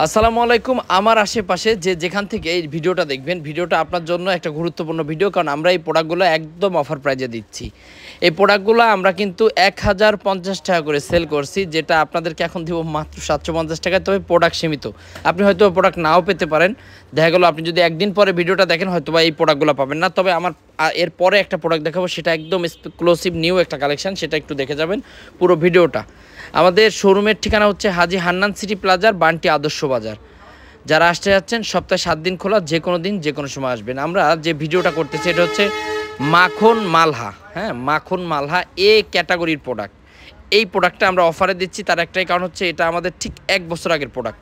আসসালামু আলাইকুম। আমার আশেপাশে যেখান থেকে এই ভিডিওটা দেখবেন, ভিডিওটা আপনার জন্য একটা গুরুত্বপূর্ণ ভিডিও, কারণ আমরা এই প্রোডাক্টগুলো একদম অফার প্রাইজে দিচ্ছি। এই প্রোডাক্টগুলো আমরা কিন্তু 1050 টাকা করে সেল করছি, যেটা আপনাদেরকে এখন দিব মাত্র 750 টাকায়। তবে প্রোডাক্ট সীমিত, আপনি হয়তো প্রোডাক্ট নাও পেতে পারেন। দেখা গেলো আপনি যদি একদিন পরে ভিডিওটা দেখেন হয়তো বা এই প্রোডাক্টগুলো পাবেন না। তবে আমার এরপরে একটা প্রোডাক্ট দেখাবো, সেটা একদম এক্সক্লুসিভ নিউ একটা কালেকশন, সেটা একটু দেখে যাবেন পুরো ভিডিওটা। আমাদের শোরুমের ঠিকানা হচ্ছে হাজী হান্নান সিটি প্লাজার, বান্টি আদর্শ বাজার। যারা আসতে যাচ্ছেন সপ্তাহে 7 দিন খোলা, যে কোনো দিন যে কোনো সময় আসবেন। আমরা যে ভিডিওটা করতেছি এটা হচ্ছে মাখন মালহা, হ্যাঁ মাখন মালহা এ ক্যাটাগরির প্রোডাক্ট। এই প্রোডাক্টটা আমরা অফারে দিচ্ছি, তার একটাই কারণ হচ্ছে এটা আমাদের ঠিক 1 বছর আগের প্রোডাক্ট।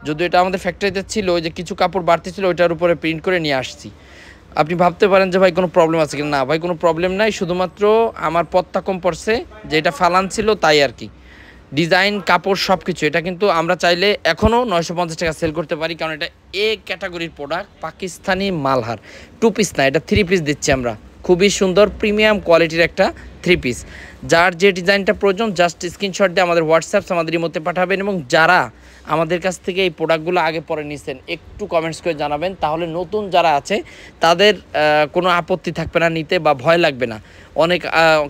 যদিও এটা আমাদের ফ্যাক্টরিতে ছিল, ওই যে কিছু কাপড় বাড়তি ছিল ওইটার উপরে প্রিন্ট করে নিয়ে আসছি। আপনি ভাবতে পারেন যে ভাই কোনো প্রবলেম আছে কিনা, না ভাই কোনো প্রবলেম নাই, শুধুমাত্র আমার পত্তা কম পড়ছে, যে এটা ফালান ছিল তাই আর কি। ডিজাইন, কাপড় সব কিছু এটা কিন্তু আমরা চাইলে এখনও 950 টাকা সেল করতে পারি, কারণ এটা এ ক্যাটাগরির প্রোডাক্ট। পাকিস্তানি মালহার 2 পিস না, এটা 3 পিস দিচ্ছি আমরা। খুবই সুন্দর প্রিমিয়াম কোয়ালিটির একটা 3 পিস। যার যে ডিজাইনটা প্রয়োজন জাস্ট স্ক্রিনশট দিয়ে আমাদের হোয়াটসঅ্যাপ আমাদের মধ্যে পাঠাবেন। এবং যারা আমাদের কাছ থেকে এই প্রোডাক্টগুলো আগে পরে নিছেন একটু কমেন্টস করে জানাবেন, তাহলে নতুন যারা আছে তাদের কোনো আপত্তি থাকবে না নিতে, বা ভয় লাগবে না। অনেক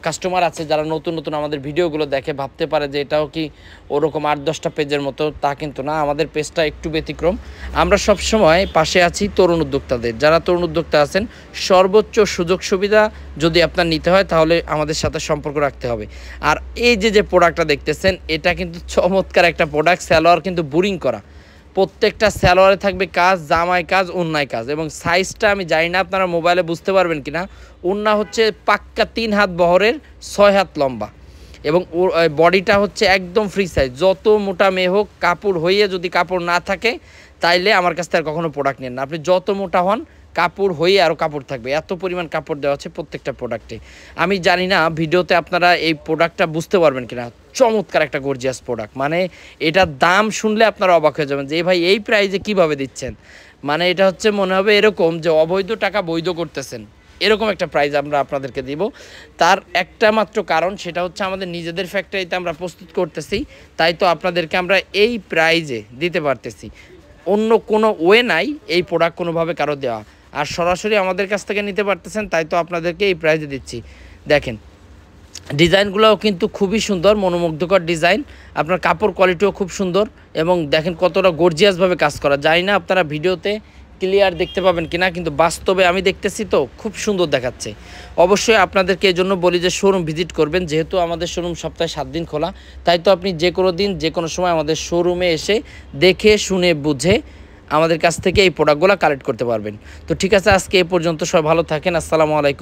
কাস্টমার আছে যারা নতুন নতুন আমাদের ভিডিওগুলো দেখে ভাবতে পারে যে এটাও কি ওরকম 8-10টা পেজের মতো, তা কিন্তু না, আমাদের পেজটা একটু ব্যতিক্রম। আমরা সব সময় পাশে আছি তরুণ উদ্যোক্তাদের। যারা তরুণ উদ্যোক্তা আছেন, সর্বোচ্চ সুযোগ সুবিধা যদি আপনার নিতে হয় তাহলে আমাদের সাথে সম্পর্ক রাখতে হবে। আর এই যে প্রোডাক্টটা দেখতেছেন, এটা কিন্তু চমৎকার একটা প্রোডাক্ট। সালোয়ার কিন্তু বোরিং করা, প্রত্যেকটা সালোয়ারে থাকবে কাজ, জামায় কাজ, ওন্নায় কাজ। এবং সাইজটা আমি জানি না আপনারা মোবাইলে বুঝতে পারবেন কিনা, ওন্না হচ্ছে পাক্কা 3 হাত বহরের, 6 হাত লম্বা। এবং বডিটা হচ্ছে একদম ফ্রি সাইজ। যত মোটা মেয়ে হোক, কাপড় হইয়ে যদি কাপড় না থাকে তাইলে আমার কাছ থেকে কখনো প্রোডাক্ট নেন না। আপনি যত মোটা হন, কাপড় হয়ে আরও কাপড় থাকবে, এত পরিমাণ কাপড় দেওয়া হচ্ছে প্রত্যেকটা প্রোডাক্টে। আমি জানি না ভিডিওতে আপনারা এই প্রোডাক্টটা বুঝতে পারবেন কিনা। চমৎকার একটা গর্জিয়াস প্রোডাক্ট, মানে এটার দাম শুনলে আপনারা অবাক হয়ে যাবেন যে ভাই এই প্রাইসে কিভাবে দিচ্ছেন। মানে এটা হচ্ছে মনে হবে এরকম যে অবৈধ টাকা বৈধ করতেছেন, এরকম একটা প্রাইস আমরা আপনাদেরকে দিব। তার একটা মাত্র কারণ, সেটা হচ্ছে আমাদের নিজেদের ফ্যাক্টরিতে আমরা প্রস্তুত করতেছি, তাই তো আপনাদেরকে আমরা এই প্রাইজে দিতে পারতেছি। অন্য কোনো ওয়ে নাই এই প্রোডাক্ট কোনোভাবে কারো দেওয়া। আর সরাসরি আমাদের কাছ থেকে নিতে পারতেছেন, তাই তো আপনাদেরকে এই প্রাইজে দিচ্ছি। দেখেন ডিজাইনগুলোও কিন্তু খুবই সুন্দর, মনোমুগ্ধকর ডিজাইন। আপনার কাপড় কোয়ালিটিও খুব সুন্দর, এবং দেখেন কতটা গর্জিয়াসভাবে কাজ করা। জানি না আপনারা ভিডিওতে ক্লিয়ার দেখতে পাবেন কিনা, কিন্তু বাস্তবে আমি দেখতেছি তো খুব সুন্দর দেখাচ্ছে। অবশ্যই আপনাদেরকে এই জন্য বলি যে শোরুম ভিজিট করবেন, যেহেতু আমাদের শোরুম সপ্তাহে 7 দিন খোলা, তাই তো আপনি যে কোনো দিন যে কোনো সময় আমাদের শোরুমে এসে দেখে শুনে বুঝে আমাদের কাছ থেকে এই প্রোডাক্টগুলো কালেক্ট করতে পারবেন। তো ঠিক আছে, আজকে এই পর্যন্ত, সবাই ভালো থাকেন। আসসালামু আলাইকুম।